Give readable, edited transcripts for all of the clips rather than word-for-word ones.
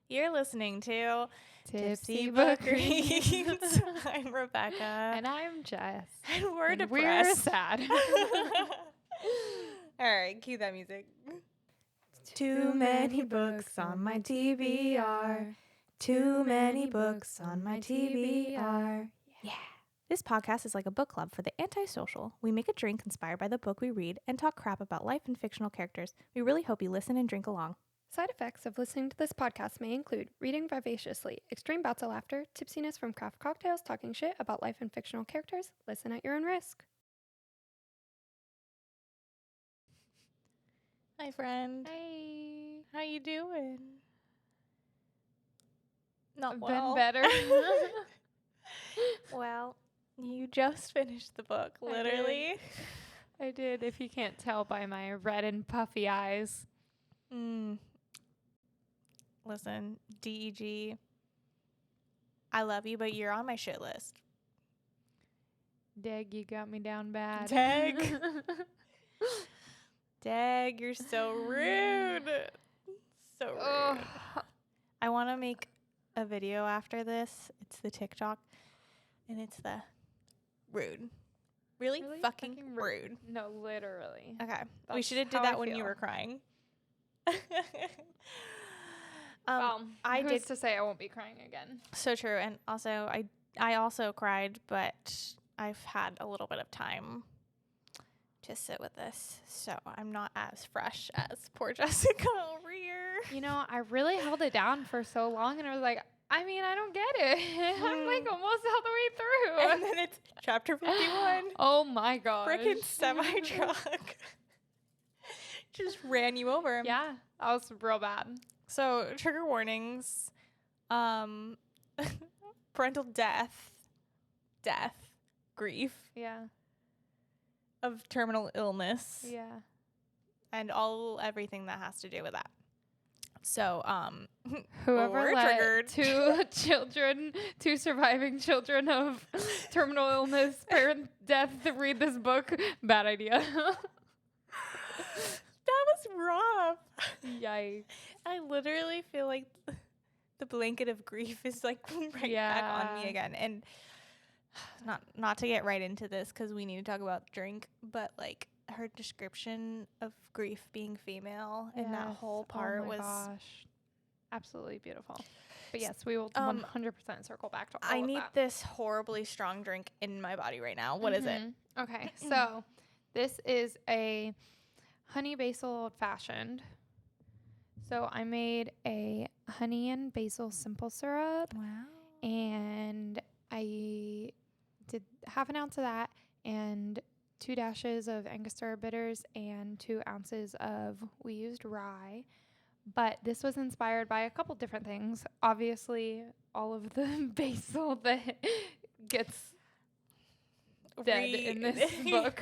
You're listening to Tipsy Book Book Reads. Reads. I'm Rebecca. And I'm Jess. And we're And depressed. We're sad. All right, cue that music. Too many books on my TBR. Too many books on my TBR. Yeah. This podcast is like a book club for the antisocial. We make a drink inspired by the book we read and talk crap about life and fictional characters. We really hope you listen and drink along. Side effects of listening to this podcast may include reading vivaciously, extreme bouts of laughter, tipsiness from craft cocktails, talking shit about life and fictional characters. Listen at your own risk. Hi, friend. Hey. How you doing? Not I've well. been better. Well, you just finished the book, I literally. I did, if you can't tell by my red and puffy eyes. Listen, DEG, I love you, but you're on my shit list. Dag, you got me down bad. Dag. Dag, you're so rude. So rude. Ugh. I want to make a video after this. It's the TikTok, and it's the rude. Really fucking rude. No, literally. Okay. We That's should have did how that I when you feel. were crying. I did did to say I won't be crying again. So true. And also, I also cried, but I've had a little bit of time to sit with this, so I'm not as fresh as poor Jessica over here. You know, I really held it down for so long, and I was like, I mean, I don't get it. I'm like almost all the way through. And then it's chapter 51. Oh my gosh. Frickin' semi-truck just ran you over. Yeah, that was real bad. So, trigger warnings. Parental death, grief, Yeah. of terminal illness, Yeah. and everything that has to do with that. So, Whoever we're let triggered. two surviving children of terminal illness, parent death, read this book, bad idea. That was rough. Yikes. I literally feel like the blanket of grief is like back on me again. And not to get right into this because we need to talk about drink, but like her description of grief being female and that whole part was gosh. Absolutely beautiful. But yes, we will 100% circle back to all I of need that. this horribly strong drink in my body right now. What is it? Okay, so this is a honey basil old fashioned. So I made a honey and basil simple syrup. Wow. And I did half an ounce of that and 2 dashes of Angostura bitters and 2 ounces of, we used rye. But this was inspired by a couple different things. Obviously, all of the basil that gets dead in this book.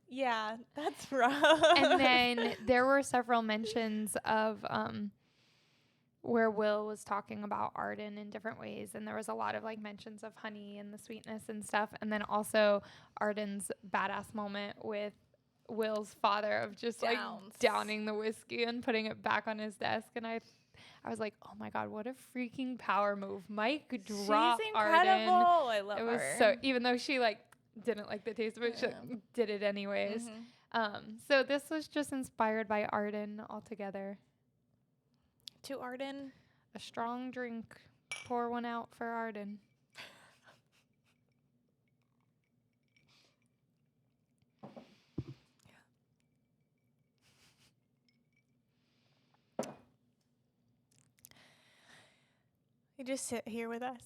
Yeah, that's rough. And then there were several mentions of where Will was talking about Arden in different ways, and there was a lot of like mentions of honey and the sweetness and stuff, and then also Arden's badass moment with Will's father of just like downing the whiskey and putting it back on his desk, and I was like, oh my god, what a freaking power move! Mike dropped She's Arden. incredible. I love her. It was so, even though she like didn't like the taste of it, she did it anyways. So this was just inspired by Arden altogether. To Arden, a strong drink. Pour one out for Arden. you just sit here with us.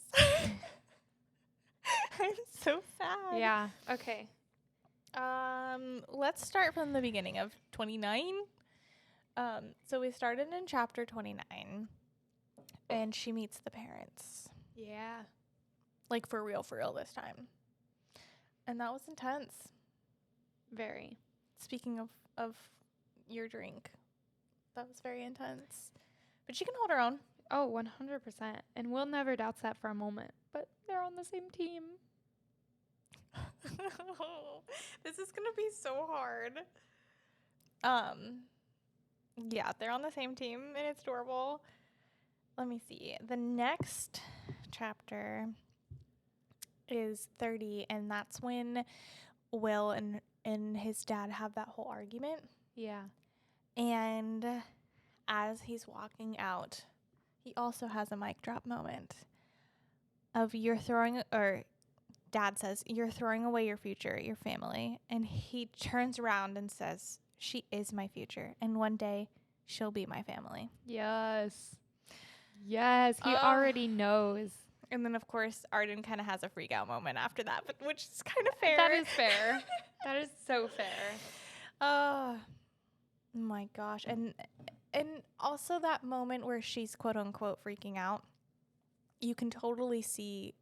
I'm so sad. Yeah. Okay. Let's start from the beginning of 29. So we started in chapter 29, and she meets the parents. Yeah. Like for real this time. And that was intense. Very. Speaking of your drink, that was very intense. But she can hold her own. Oh, 100%. And Will never doubts that for a moment. But they're on the same team. This is gonna be so hard. Yeah, they're on the same team, and it's adorable. let me see. The next chapter is 30, and that's when Will and his dad have that whole argument. Yeah. And as he's walking out, he also has a mic drop moment of Dad says, "You're throwing away your future, your family." And he turns around and says, "She is my future, and one day she'll be my family." Yes. Yes, he already knows. And then, of course, Arden kind of has a freak out moment after that, but which is kind of fair. That is fair. That is so fair. Oh my gosh. And also that moment where she's quote unquote freaking out, you can totally see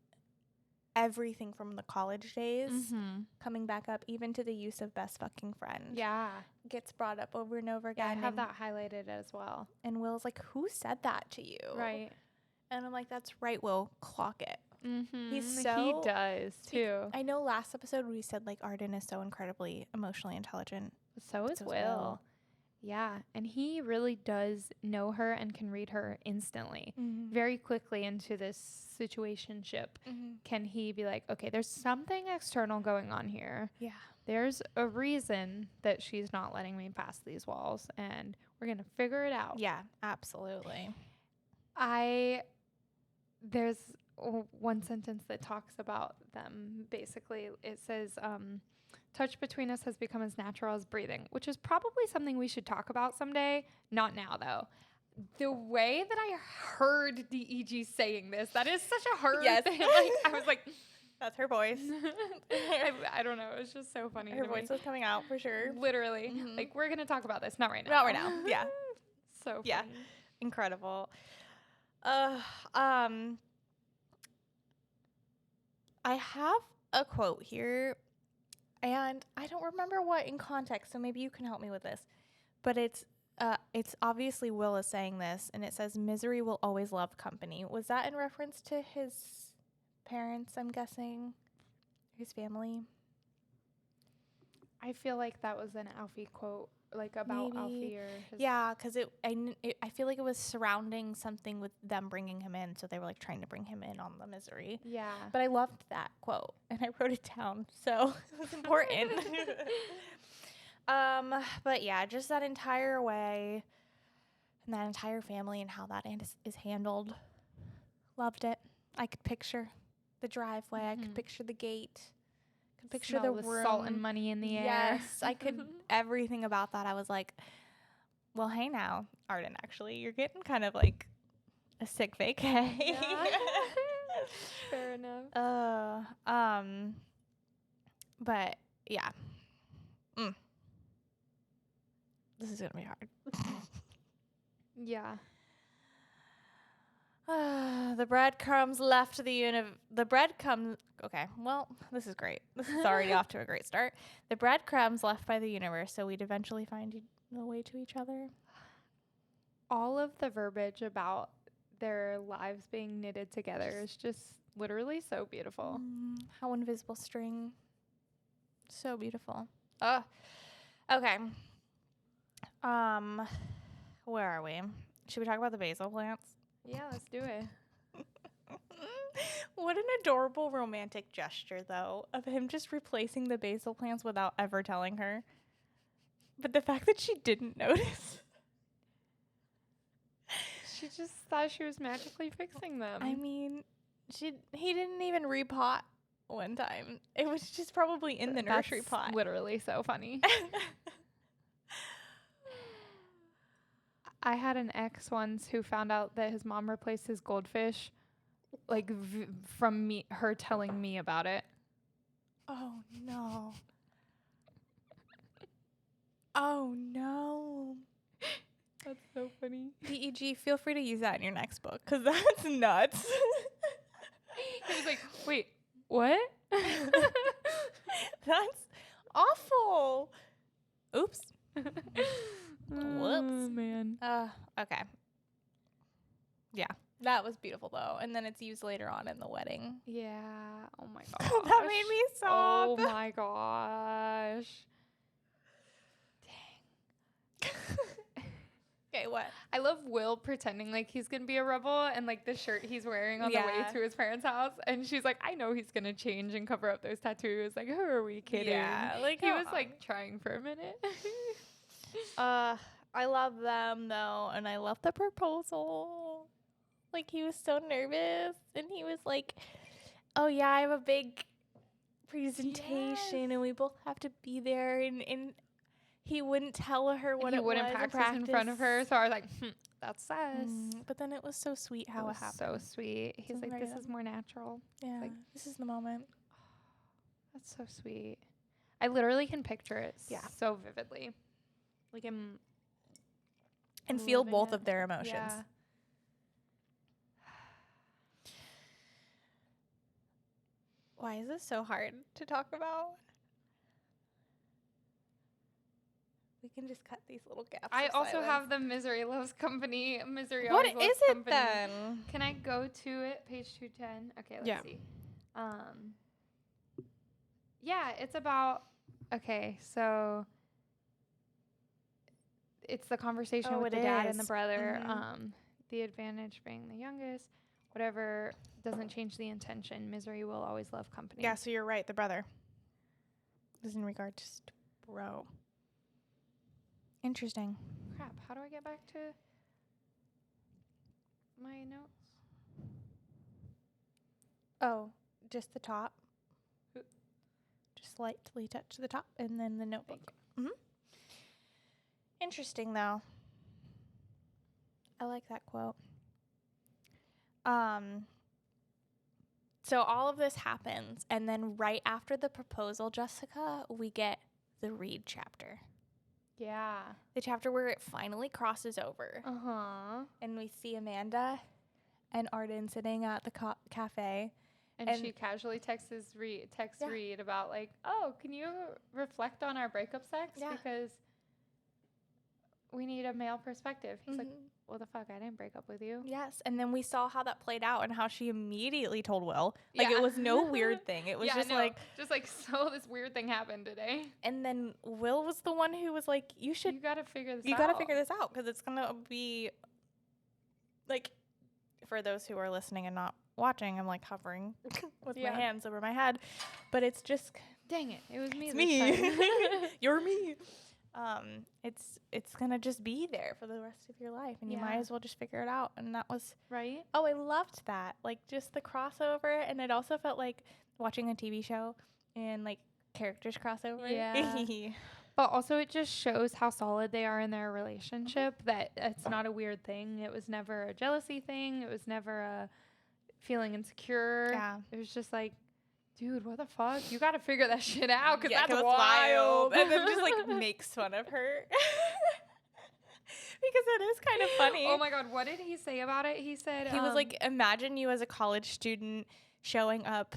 everything from the college days coming back up, even to the use of best fucking friend. Yeah. Gets brought up over and over Yeah, again. I have that highlighted as well. And Will's like, "Who said that to you?" Right. And I'm like, "That's right, Will. Clock it." Mm-hmm. He does too. I know last episode we said like Arden is so incredibly emotionally intelligent. So is Will. Yeah, and he really does know her and can read her instantly. Very quickly into this situationship. Can he be like, okay, there's something external going on here. Yeah. There's a reason that she's not letting me pass these walls, and we're going to figure it out. Yeah, absolutely. There's one sentence that talks about them. Basically, it says, touch between us has become as natural as breathing, which is probably something we should talk about someday. Not now, though. The way that I heard DEG saying this, that is such a hard thing. Like, I was like, that's her voice. I don't know. It was just so funny. Her voice was coming out for sure. Literally. Like, we're going to talk about this. Not right now. Not right now. Yeah. So funny. Yeah. Incredible. I have a quote here, and I don't remember what in context, so maybe you can help me with this. But it's obviously Will is saying this, and it says, "Misery will always love company." Was that in reference to his parents, I'm guessing? His family? I feel like that was an Alfie quote, like about Maybe. Alfie or his... Yeah, because I feel like it was surrounding something with them bringing him in, so they were like trying to bring him in on the misery. Yeah. But I loved that quote, and I wrote it down, so it was important. But yeah, just that entire way and that entire family and how that is handled. Loved it. I could picture the driveway. I could picture the gate. Could picture the room. Salt and money in the air. Yes, I could. Everything about that. I was like, well, hey now, Arden, actually, you're getting kind of like a sick vacay. Yeah. Fair enough. But yeah. This is gonna be hard. Yeah. The breadcrumbs left the breadcrumbs. Okay, well, this is great. This is already off to a great start. The breadcrumbs left by the universe, so we'd eventually find the way to each other. All of the verbiage about their lives being knitted together is just literally so beautiful. How invisible string. So beautiful. Okay. Where are we? Should we talk about the basil plants? Yeah, let's do it. What an adorable romantic gesture, though, of him just replacing the basil plants without ever telling her. But the fact that she didn't notice. She just thought she was magically fixing them. I mean, he didn't even repot one time. It was just probably in the nursery pot. Literally so funny. I had an ex once who found out that his mom replaced his goldfish, like from her telling me about it. Oh no. Oh no. That's so funny. DEG, feel free to use that in your next book, because that's nuts. He was like, wait, what? That's awful. Oops. Whoops. Man. Okay. Yeah. That was beautiful, though. And then it's used later on in the wedding. Yeah. Oh, my gosh. That made me sob. Oh, my gosh. Dang. Okay, what? I love Will pretending like he's going to be a rebel and like the shirt he's wearing on the way to his parents' house. And she's like, I know he's going to change and cover up those tattoos. Like, who are we kidding? Yeah, like he was like trying for a minute. I love them though, and I love the proposal. Like, he was so nervous, and he was like, oh yeah, I have a big presentation, and we both have to be there, and he wouldn't tell her what it was. He wouldn't practice in front of her, so I was like, that's us. But then it was so sweet how it happened. So sweet. He's like, this is more natural. Yeah, like, this is the moment. That's so sweet. I literally can picture it so vividly. Like, and feel both of their emotions. Yeah. Why is this so hard to talk about? We can just cut these little gaps. I also have the Misery Loves Company. Misery What Always Loves is it Company. then? Can I go to it? Page 210. Okay, let's see. Yeah, it's about. Okay, so it's the conversation with the dad and the brother. The advantage being the youngest. Whatever doesn't change the intention. Misery will always love company. Yeah, so you're right. The brother. This is in regards to bro. Interesting. Crap. How do I get back to my notes? Oh, just the top. Just lightly touch the top and then the notebook. Interesting, though. I like that quote. So all of this happens, and then right after the proposal, Jessica, we get the Read chapter. Yeah. The chapter where it finally crosses over. And we see Amanda and Arden sitting at the cafe. And she casually texts Reed about like, oh, can you reflect on our breakup sex? Yeah. Because we need a male perspective. He's like, what the fuck? I didn't break up with you. Yes. And then we saw how that played out and how she immediately told Will. Like, it was no weird thing. It was just like, so this weird thing happened today. And then Will was the one who was like, you got to figure this out because it's going to be like, for those who are listening and not watching, I'm like hovering with my hands over my head, but it's just, dang it. It was me. It's me. You're me. It's gonna just be there for the rest of your life, and you might as well just figure it out. And that was right. Oh, I loved that. Like, just the crossover, and it also felt like watching a TV show and like characters crossover. Yeah. But also, it just shows how solid they are in their relationship. That it's not a weird thing. It was never a jealousy thing. It was never a feeling insecure. Yeah. It was just like, dude, what the fuck? You got to figure that shit out because that's wild. And then just like makes fun of her. Because it is kind of funny. Oh my God. What did he say about it? He said, he was like, imagine you as a college student showing up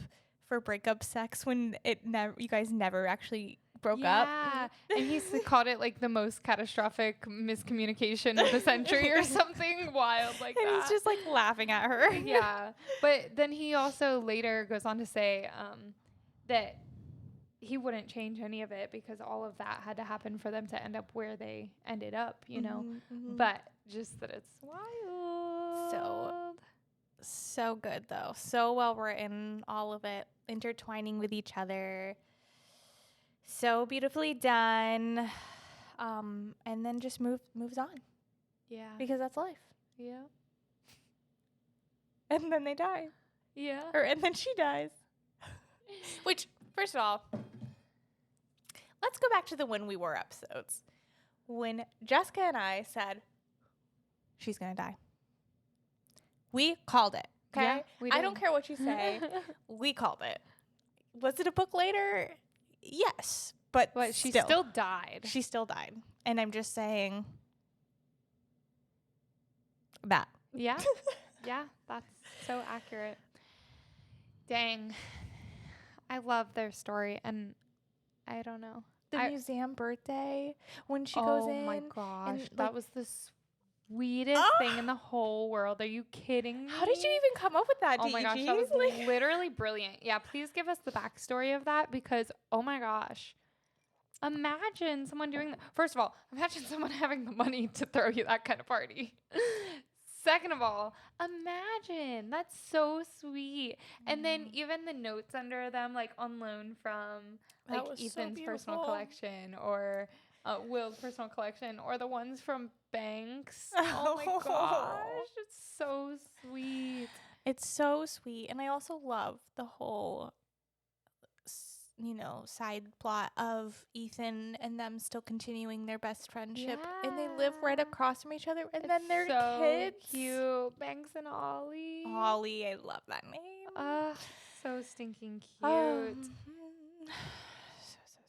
for breakup sex when you guys never actually broke up. Yeah. And he called it like the most catastrophic miscommunication of the century or something wild like that. And he's just like laughing at her. Yeah. But then he also later goes on to say that he wouldn't change any of it because all of that had to happen for them to end up where they ended up, you know. But just that it's wild. So good though. So well written, all of it intertwining with each other. So beautifully done. And then just moves on. Yeah. Because that's life. Yeah. And then they die. Yeah. And then she dies. Which, first of all, let's go back to the When We Were episodes. When Jessica and I said, she's going to die. We called it. Okay? Yeah, we did. I don't care what you say. We called it. Was it a book later? Yes. But she still died. She still died. And I'm just saying that. Yeah. Yeah. That's so accurate. Dang. I love their story. And I don't know. The museum birthday when she goes in. Oh my gosh. That was the sweetest thing in the whole world. Are you kidding me? How did you even come up with that, Oh my gosh. That was literally brilliant. Yeah. Please give us the backstory of that because, oh my gosh. Imagine someone doing that. First of all, imagine someone having the money to throw you that kind of party. Second of all, imagine. That's so sweet. And then even the notes under them, like on loan from like Ethan's personal collection or Will's personal collection or the ones from Banks. Oh my gosh. It's so sweet. It's so sweet. And I also love the whole, side plot of Ethan and them still continuing their best friendship. And they live right across from each other. And then their so kids. Cute. Banks and Ollie. Ollie, I love that name. So stinking cute. So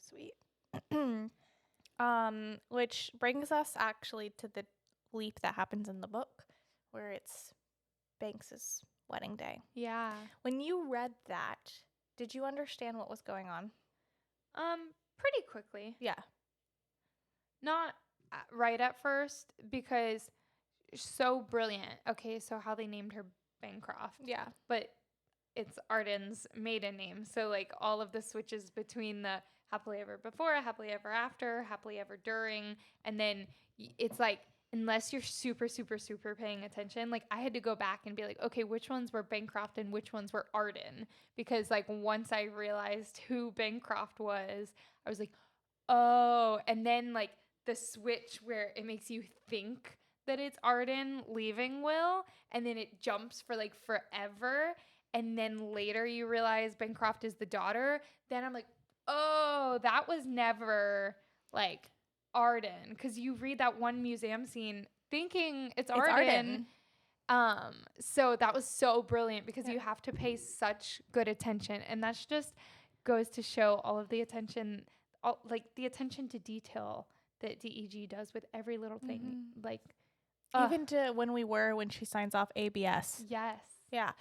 sweet. Which brings us actually to the leap that happens in the book where it's Banks's wedding day. Yeah. When you read that, did you understand what was going on? Pretty quickly. Yeah. Not right at first because so brilliant. Okay, so how they named her Bancroft. Yeah. But it's Arden's maiden name. So like all of the switches between the happily ever before, happily ever after, happily ever during, and then it's like unless you're super, super, super paying attention, like I had to go back and be like, okay, which ones were Bancroft and which ones were Arden? Because like once I realized who Bancroft was, I was like, oh, and then like the switch where it makes you think that it's Arden leaving Will, and then it jumps for like forever, and then later you realize Bancroft is the daughter, then I'm like, oh, that was never like Arden, because you read that one museum scene thinking it's Arden. So that was so brilliant because you have to pay such good attention, and that's just goes to show all of the attention, like the attention to detail that DEG does with every little thing. Like even to when she signs off ABS. Yes. Yeah.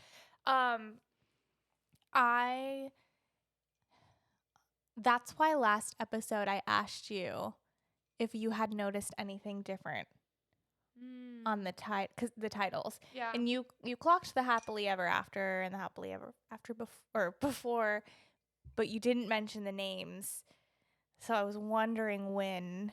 That's why last episode I asked you if you had noticed anything different on the the titles. Yeah. And you clocked the happily ever after and the happily ever after before, but you didn't mention the names. So I was wondering when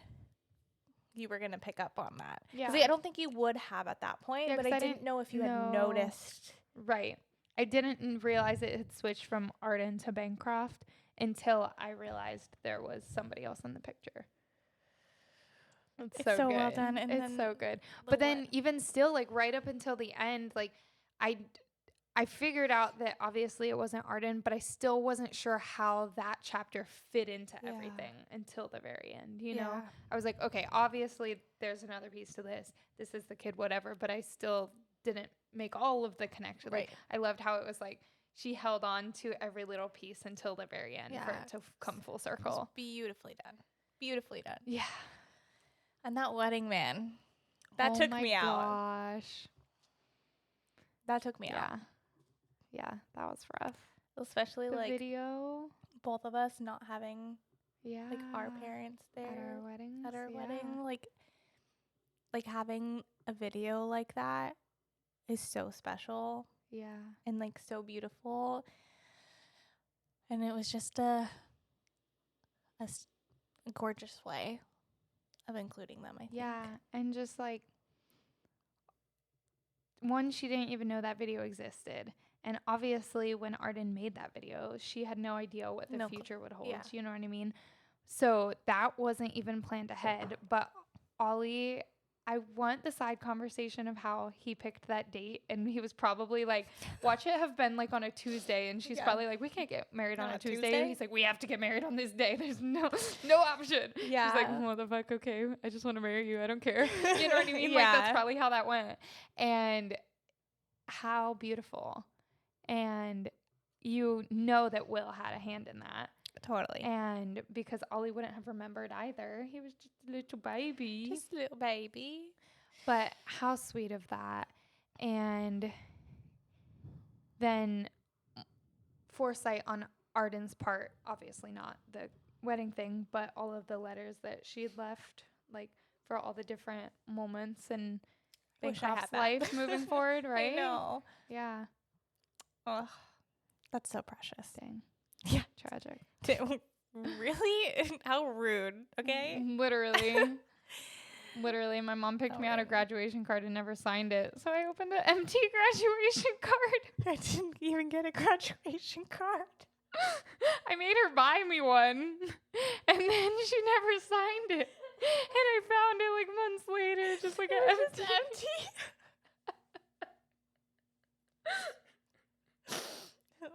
you were going to pick up on that. Yeah. Because I don't think you would have at that point, but I didn't know if you had noticed. Right. I didn't realize it had switched from Arden to Bancroft until I realized there was somebody else in the picture. It's so good. Well done. And it's so good. But then even still, like right up until the end, like I figured out that obviously it wasn't Arden, but I still wasn't sure how that chapter fit into everything until the very end. You know, I was like, okay, obviously there's another piece to this. This is the kid, whatever. But I still didn't make all of the connection. Right. Like I loved how it was like she held on to every little piece until the very end for it to come full circle. It was beautifully done. Beautifully done. Yeah. And that wedding, man, that took me out. Oh my gosh. That took me out. Yeah, that was rough. Especially the like video. Both of us not having like our parents there at our weddings. At our wedding. Like having a video like that is so special. Yeah. And like so beautiful. And it was just a gorgeous way of including them, I think. Yeah, and just like one, she didn't even know that video existed. And obviously when Arden made that video, she had no idea what the future would hold. Yeah. You know what I mean? So that wasn't even planned ahead. But Ollie, I want the side conversation of how he picked that date. And he was probably like, watch it have been like on a Tuesday. And she's probably like, we can't get married on a Tuesday. And he's like, we have to get married on this day. There's no option. Yeah. She's like, what the fuck? Okay. I just want to marry you. I don't care. You know what I mean? Like that's probably how that went. And how beautiful. And you know that Will had a hand in that. Totally. And because Ollie wouldn't have remembered either. He was just a little baby. Just a little baby. But how sweet of that. And then foresight on Arden's part, obviously not the wedding thing, but all of the letters that she had left, like for all the different moments and Bancroft's life moving forward, right? I know. Yeah. Oh, that's so precious. Dang. Yeah. Tragic. Really? How rude. Okay. Literally. Literally, my mom picked me out a graduation card and never signed it. So I opened an empty graduation card. I didn't even get a graduation card. I made her buy me one. And then she never signed it. And I found it like months later, just like an empty.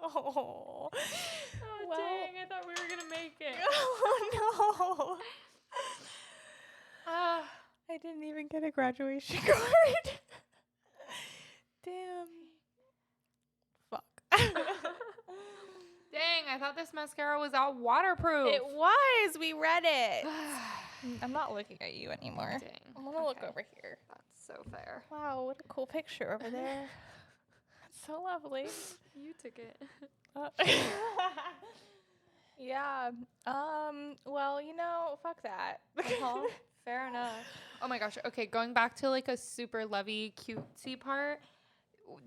Oh, well, dang, I thought we were going to make it. Oh, no. I didn't even get a graduation card. Damn. Fuck. Dang, I thought this mascara was all waterproof. It was. We read it. I'm not looking at you anymore. Dang. I'm going to look over here. That's so fair. Wow, what a cool picture over there. That's so lovely. You took it. Yeah. Well, fuck that. Fair enough. Oh my gosh. Okay, going back to like a super lovey, cutesy part.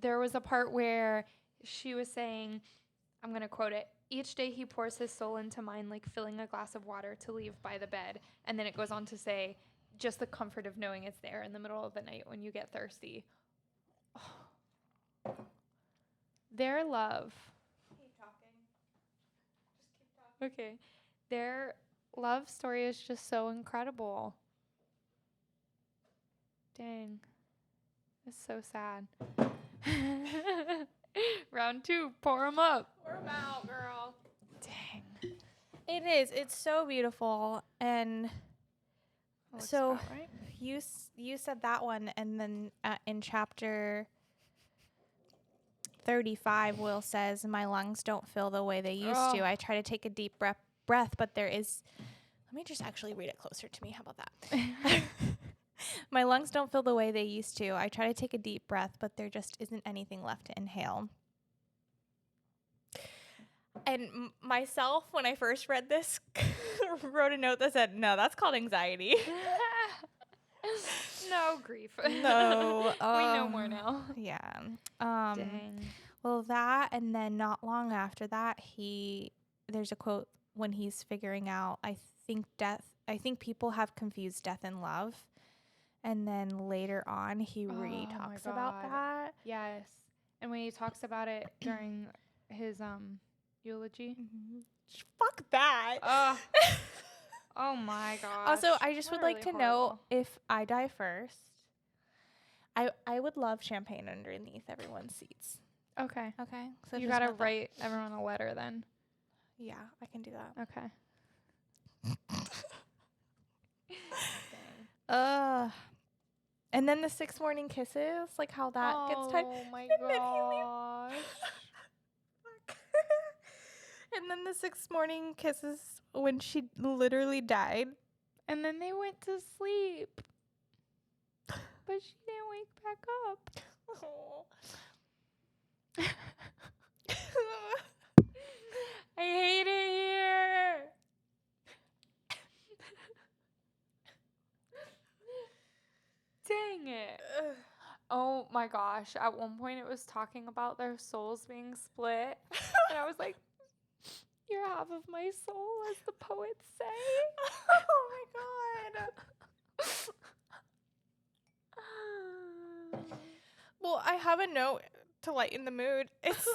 There was a part where she was saying, I'm going to quote it, each day he pours his soul into mine like filling a glass of water to leave by the bed. And then it goes on to say, just the comfort of knowing it's there in the middle of the night when you get thirsty. Oh. Their love. Keep talking. Just keep talking. Okay. Their love story is just so incredible. Dang. It's so sad. Round 2. Pour 'em up. Pour 'em out, girl. Dang. It is. It's so beautiful. And so about right. you said that one, and then in chapter 35, Will says, my lungs don't feel the way they used to. I try to take a deep breath, but there is... Let me just actually read it closer to me. How about that? My lungs don't feel the way they used to. I try to take a deep breath, but there just isn't anything left to inhale. And myself, when I first read this, wrote a note that said, no, that's called anxiety. No grief. No. We know more now. Yeah. Dang. Well, that, and then not long after that, there's a quote when he's figuring out, I think people have confused death and love. And then later on, he talks about that. Yes. And when he talks about it during his eulogy. Mm-hmm. Fuck that. Oh my gosh. Also, I just would like to know, if I die first, I would love champagne underneath everyone's seats. Okay. Okay. So you gotta write everyone a letter then. Yeah, I can do that. Okay. And then the 6 morning kisses, like how that gets typed. Oh my gosh. And then the 6 morning kisses when she literally died. And then they went to sleep. But she didn't wake back up. Oh. I hate it here. Dang it. Oh my gosh. At one point it was talking about their souls being split. And I was like, you're half of my soul, as the poets say. Oh my God. Well, I have a note to lighten the mood. It's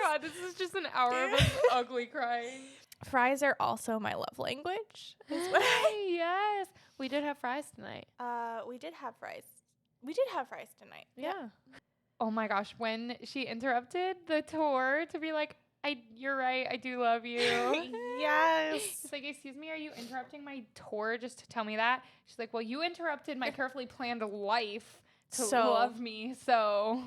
God, this is just an hour of us ugly crying. Fries are also my love language. Yes. We did have fries tonight. We did have fries. We did have fries tonight. Yeah. Oh my gosh, when she interrupted the tour to be like, you're right, I do love you. Yes. She's like, excuse me, are you interrupting my tour just to tell me that? She's like, well, you interrupted my carefully planned life to love me, so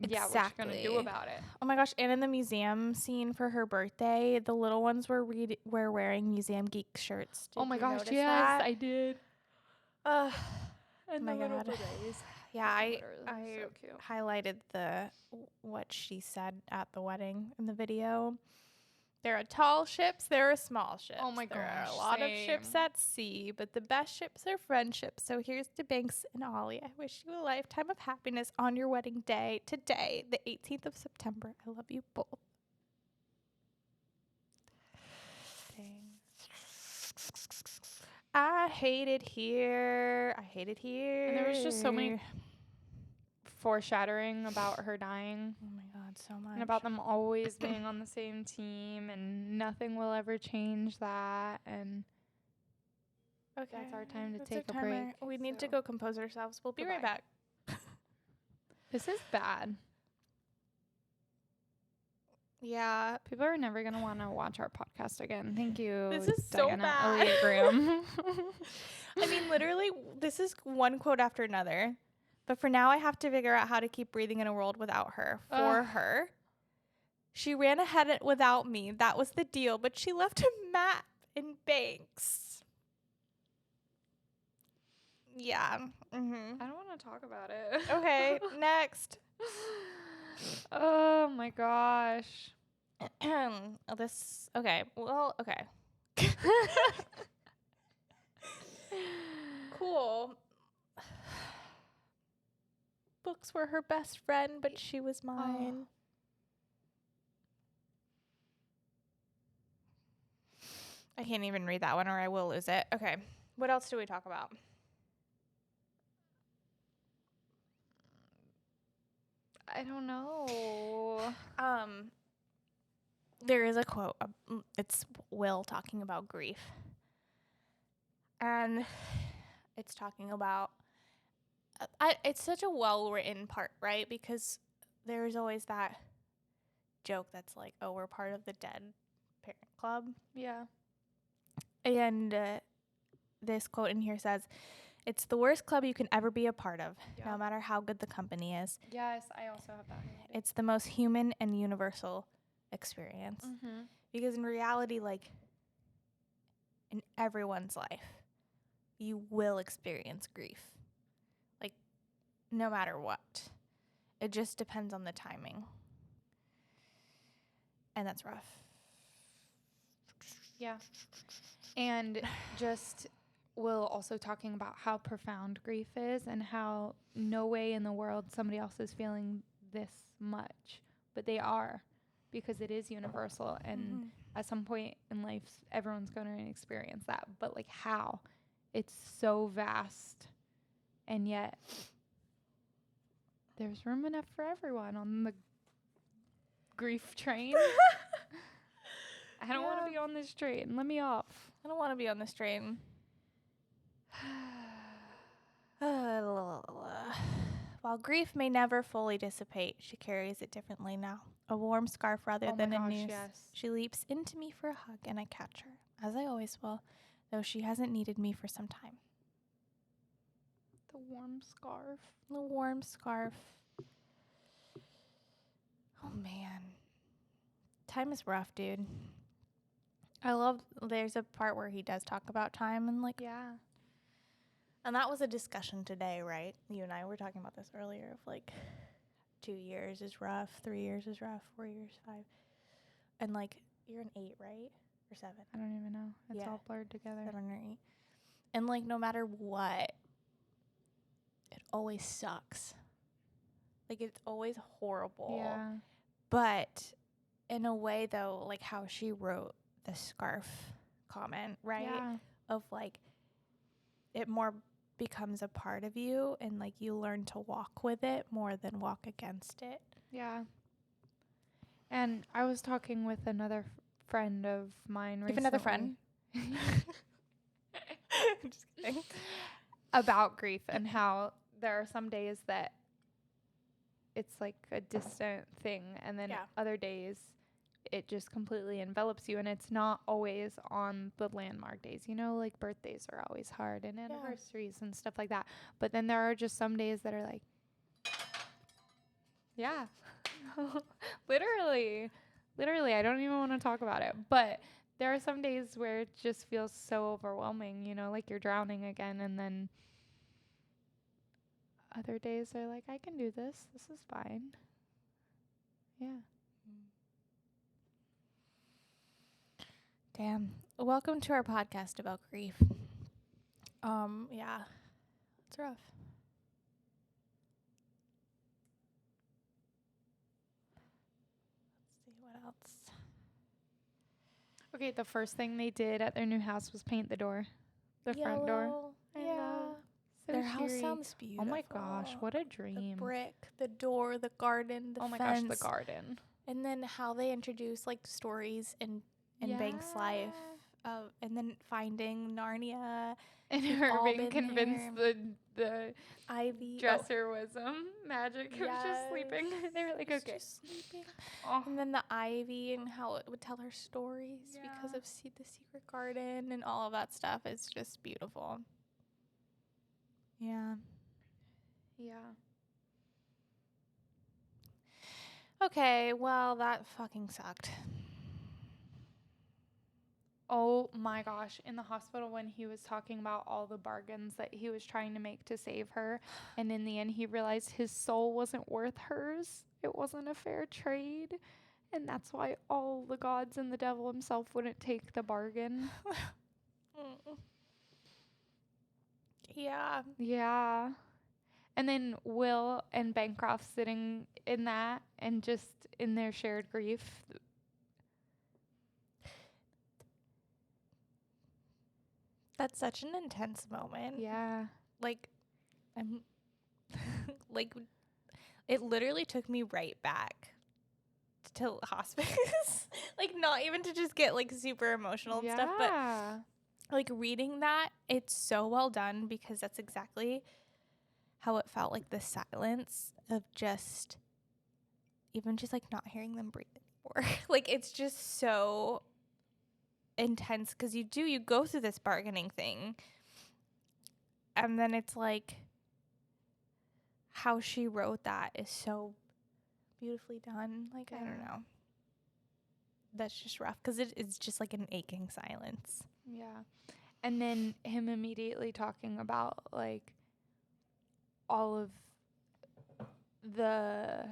yeah, what you gonna do about it? Oh my gosh, and in the museum scene for her birthday, the little ones were wearing Museum Geek shirts. Oh my gosh, yes, that? I did. And oh my God. Yeah, I so cute. highlighted what she said at the wedding in the video. There are tall ships, there are small ships. Oh my There are gosh, a lot of ships at sea, but the best ships are friendships. So here's to Banks and Ollie. I wish you a lifetime of happiness on your wedding day today, the 18th of September. I love you both. I hate it here. I hate it here. And there was just so many foreshadowing about her dying. Oh my God, so much. And about them always being on the same team, and nothing will ever change that. And okay, that's our time to that's take our a timer. break. We need to so. go compose ourselves. We'll be right Goodbye. back. This is bad. Yeah. People are never going to want to watch our podcast again. Thank you, This is so Diana bad. Elliot Graham. I mean, literally, this is one quote after another. But for now, I have to figure out how to keep breathing in a world without her. For her. She ran ahead without me. That was the deal. But she left a map in banks. Yeah. Mm-hmm. I don't want to talk about it. Okay, next. Oh my gosh. Okay. Well, okay. Cool. Books were her best friend, but she was mine. I can't even read that one or I will lose it. Okay. What else do we talk about? I don't know. There is a quote. It's Will talking about grief. And it's talking about it's such a well-written part, right? Because there's always that joke that's like, oh, we're part of the dead parent club. Yeah. And this quote in here says, it's the worst club you can ever be a part of, no matter how good the company is. Yes, I also have that. It's the most human and universal experience. Mm-hmm. Because in reality, like, in everyone's life, you will experience grief. Like, no matter what. It just depends on the timing. And that's rough. Yeah. And just Will also talking about how profound grief is and how no way in the world somebody else is feeling this much, but they are, because it is universal. And at some point in life, everyone's going to experience that. But like how? It's so vast. And yet there's room enough for everyone on the grief train. I don't want to be on this train. Let me off. I don't want to be on this train. While grief may never fully dissipate, she carries it differently now. A warm scarf rather than a noose. Yes. She leaps into me for a hug, and I catch her, as I always will, though she hasn't needed me for some time. The warm scarf. The warm scarf. Oh, man. Time is rough, dude. I love, there's a part where he does talk about time and like, Yeah. and that was a discussion today, right? You and I were talking about this earlier of like 2 years is rough, 3 years is rough, 4 years, 5. And like, you're an 8, right? Or 7? I don't even know. It's Yeah. all blurred together. 7 or 8. And like, no matter what, it always sucks. Like, it's always horrible. Yeah. But in a way, though, like how she wrote the scarf comment, right? Yeah. Of like, it more becomes a part of you and like you learn to walk with it more than walk against it. Yeah. And I was talking with another friend of mine recently. You have another friend? Just kidding. About grief and how there are some days that it's like a distant thing, and then other days it just completely envelops you, and it's not always on the landmark days. You know, like birthdays are always hard and anniversaries and stuff like that. But then there are just some days that are like, yeah, literally, I don't even want to talk about it. But there are some days where it just feels so overwhelming, you know, like you're drowning again. And then other days are like, I can do this. This is fine. Yeah. Damn. Welcome to our podcast about grief. Yeah. It's rough. Let's see what else. Okay, the first thing they did at their new house was paint the door. The front door. Yeah. So Their house cheery. sounds beautiful. Oh my gosh, what a The dream. brick, the door, the garden, the Oh my fence. gosh, the garden. And then how they introduce like stories in Banks' life. And then finding Narnia. And We've her all being been convinced the Ivy. dresser was magic. It was just sleeping. They were like, It's okay. just sleeping. Oh. And then the ivy and how it would tell her stories because of the secret garden and all of that stuff is just beautiful. Yeah. Yeah. Okay, well, that fucking sucked. Oh my gosh. In the hospital when he was talking about all the bargains that he was trying to make to save her, and in the end he realized his soul wasn't worth hers. It wasn't a fair trade. And that's why all the gods and the devil himself wouldn't take the bargain. Yeah. Yeah. And then Will and Bancroft sitting in that and just in their shared grief. That's such an intense moment. Yeah. Like, I'm like, it literally took me right back to hospice. Like, not even to just get like super emotional and stuff, but like reading that, it's so well done because that's exactly how it felt, like the silence of just even just like not hearing them breathe anymore. Like, it's just so intense because you go through this bargaining thing, and then it's like how she wrote that is so beautifully done. Like, I don't know, that's just rough because it's just like an aching silence. Yeah. And then him immediately talking about like all of the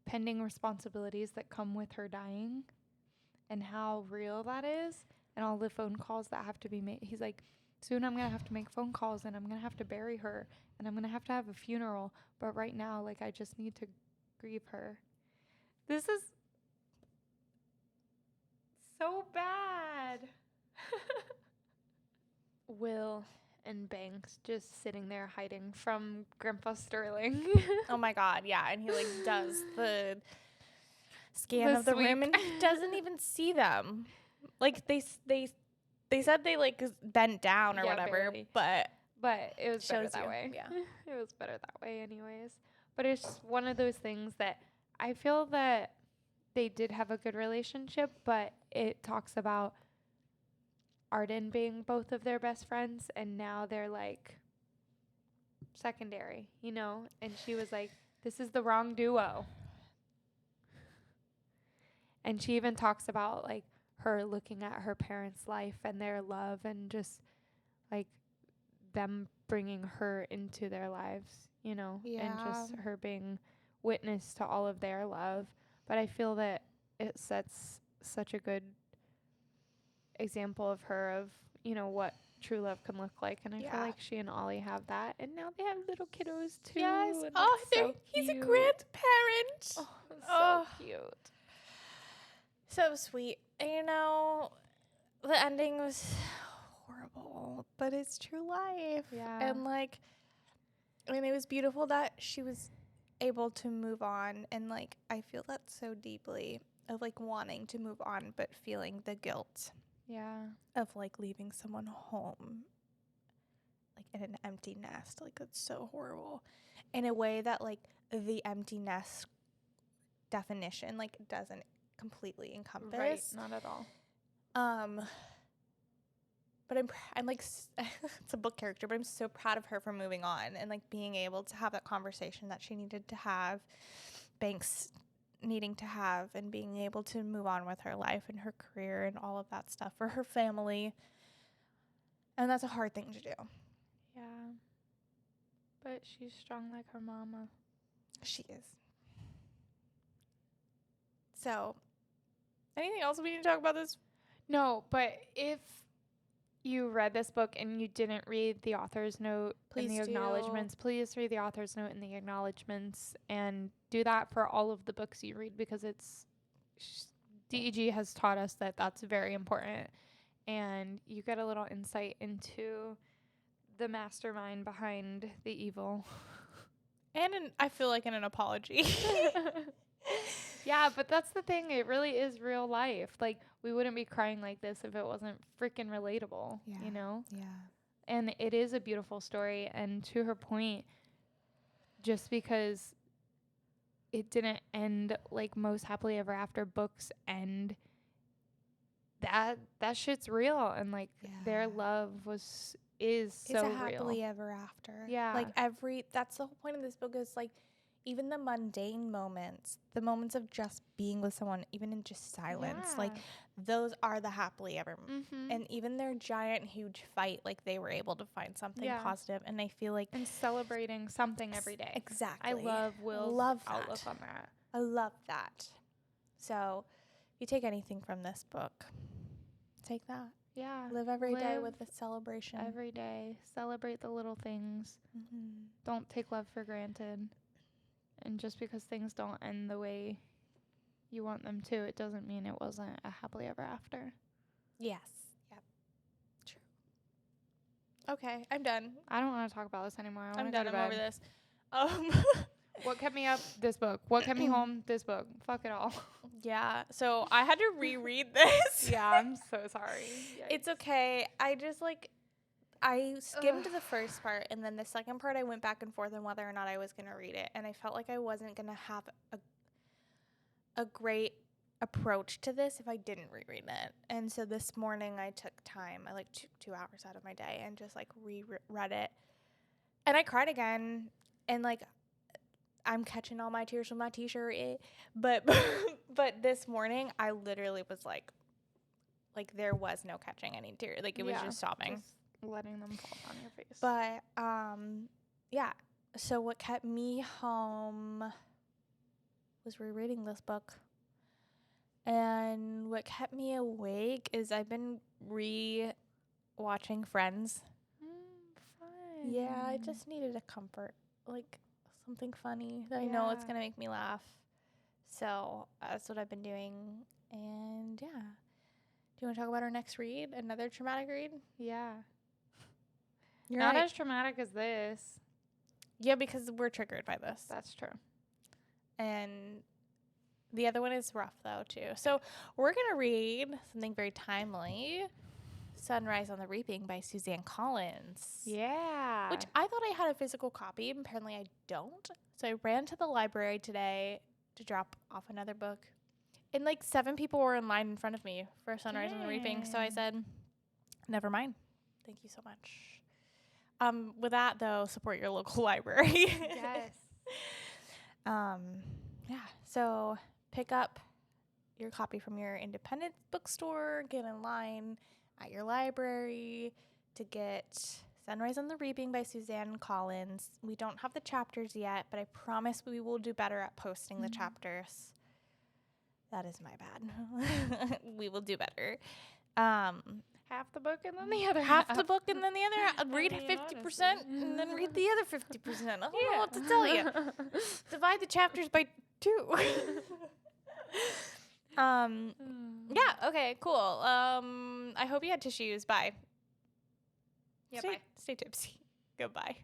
pending responsibilities that come with her dying and how real that is and all the phone calls that have to be made. He's like, soon I'm going to have to make phone calls and I'm going to have to bury her and I'm going to have a funeral. But right now, like, I just need to grieve her. This is so bad. Will and Banks just sitting there hiding from Grandpa Sterling. Oh my God, yeah. And he like does the scan of the room and he doesn't even see them. Like they said they like bent down or whatever, barely. but it was better that way. Yeah. It was better that way anyways. But it's just one of those things that I feel that they did have a good relationship, but it talks about Arden being both of their best friends and now they're like secondary, you know? And she was like, this is the wrong duo. And she even talks about like her looking at her parents' life and their love and just like them bringing her into their lives, you know, and just her being witness to all of their love. But I feel that it sets such a good example of her of, you know, what true love can look like. And I feel like she and Ollie have that. And now they have little kiddos too. Yes. And He's a grandparent. Oh, so cute. So sweet. You know, the ending was horrible, but it's true life. Yeah. And like, I mean, it was beautiful that she was able to move on. And like, I feel that so deeply of like wanting to move on, but feeling the guilt. Yeah. Of like leaving someone home, like in an empty nest. Like, that's so horrible. In a way that like the empty nest definition like doesn't completely encompass. Right, not at all. But I'm like it's a book character, but I'm so proud of her for moving on and like being able to have that conversation that she needed to have, Banks needing to have, and being able to move on with her life and her career and all of that stuff for her family. And that's a hard thing to do. Yeah. But she's strong like her mama. She is. So, anything else we need to talk about this? No, but if you read this book and you didn't read the author's note in the acknowledgments, please read the author's note in the acknowledgments and do that for all of the books you read because it's DEG has taught us that that's very important. And you get a little insight into the mastermind behind the evil. And I feel like in an apology. Yeah, but that's the thing. It really is real life. Like, we wouldn't be crying like this if it wasn't freaking relatable, you know? Yeah. And it is a beautiful story. And to her point, just because it didn't end like most happily ever after books end, that shit's real. And like their love is so a happily real. ever after. Yeah. Like that's the whole point of this book is like even the mundane moments, the moments of just being with someone, even in just silence, like those are the happily ever. And even their giant, huge fight, like they were able to find something positive. And I feel like and celebrating something every day. Exactly. I love Will's outlook on that. I love that. So if you take anything from this book, take that. Yeah. Live every day with a celebration. Every day. Celebrate the little things. Don't take love for granted. And just because things don't end the way you want them to, it doesn't mean it wasn't a happily ever after. Yes. Yep. True. Okay, I'm done. I don't want to talk about this anymore. I'm done. I'm over this. What kept me up? This book. What kept me home? This book. Fuck it all. Yeah. So I had to reread this. Yeah, I'm so sorry. Yikes. It's okay. I skimmed the first part, and then the second part I went back and forth on whether or not I was going to read it, and I felt like I wasn't going to have a great approach to this if I didn't reread it. And so this morning I took time. I like took 2 hours out of my day and just like reread it. And I cried again, and like I'm catching all my tears with my t-shirt. But this morning I literally was like there was no catching any tears. Like it was just sobbing. Just letting them fall on your face. But yeah. So what kept me home was rereading this book. And what kept me awake is I've been re-watching Friends. Fun. Yeah, I just needed a comfort, like something funny that I know it's gonna make me laugh. So that's what I've been doing. And yeah, do you want to talk about our next read? Another traumatic read? Yeah. You're Not right. as traumatic as this. Yeah, because we're triggered by this. That's true. And the other one is rough, though, too. So we're going to read something very timely, Sunrise on the Reaping by Suzanne Collins. Yeah. Which I thought I had a physical copy. Apparently I don't. So I ran to the library today to drop off another book. And, 7 people were in line in front of me for Sunrise on the Reaping. So I said, never mind. Thank you so much. With that, though, support your local library. Yes. Yeah. So pick up your copy from your independent bookstore. Get in line at your library to get Sunrise on the Reaping by Suzanne Collins. We don't have the chapters yet, but I promise we will do better at posting the chapters. That is my bad. We will do better. Half the book and then the other half the book and then the other. Read 50% and then read the other 50%. I don't know what to tell you. Divide the chapters by 2. Yeah, okay, cool. I hope you had tissues. Bye. Yeah, Stay tipsy. Goodbye.